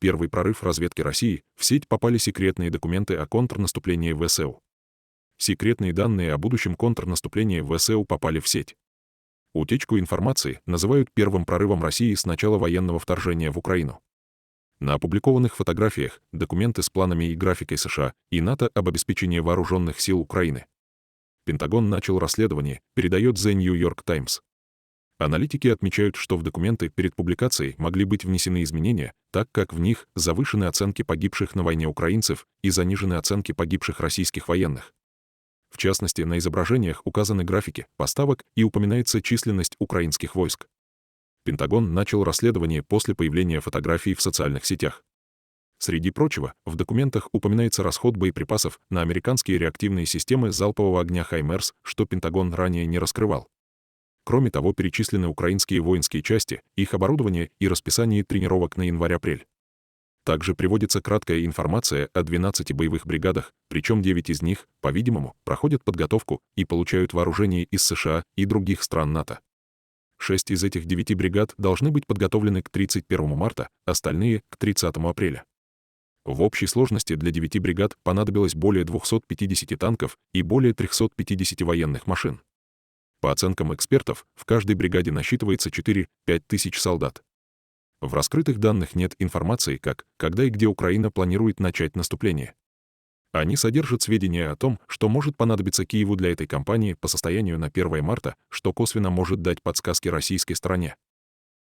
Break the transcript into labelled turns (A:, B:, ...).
A: первый прорыв разведки России, в сеть попали секретные документы о контрнаступлении ВСУ. Секретные данные о будущем контрнаступлении ВСУ попали в сеть. Утечку информации называют первым прорывом России с начала военного вторжения в Украину. На опубликованных фотографиях документы с планами и графикой США и НАТО об обеспечении вооруженных сил Украины. Пентагон начал расследование, передает The New York Times. Аналитики отмечают, что в документы перед публикацией могли быть внесены изменения, так как в них завышены оценки погибших на войне украинцев и занижены оценки погибших российских военных. В частности, на изображениях указаны графики поставок и упоминается численность украинских войск. Пентагон начал расследование после появления фотографий в социальных сетях. Среди прочего, в документах упоминается расход боеприпасов на американские реактивные системы залпового огня «Хаймерс», что Пентагон ранее не раскрывал. Кроме того, перечислены украинские воинские части, их оборудование и расписание тренировок на январь-апрель. Также приводится краткая информация о 12 боевых бригадах, причем 9 из них, по-видимому, проходят подготовку и получают вооружение из США и других стран НАТО. 6 из этих 9 бригад должны быть подготовлены к 31 марта, остальные — к 30 апреля. В общей сложности для 9 бригад понадобилось более 250 танков и более 350 военных машин. По оценкам экспертов, в каждой бригаде насчитывается 4-5 тысяч солдат. В раскрытых данных нет информации, как, когда и где Украина планирует начать наступление. Они содержат сведения о том, что может понадобиться Киеву для этой кампании по состоянию на 1 марта, что косвенно может дать подсказки российской стороне.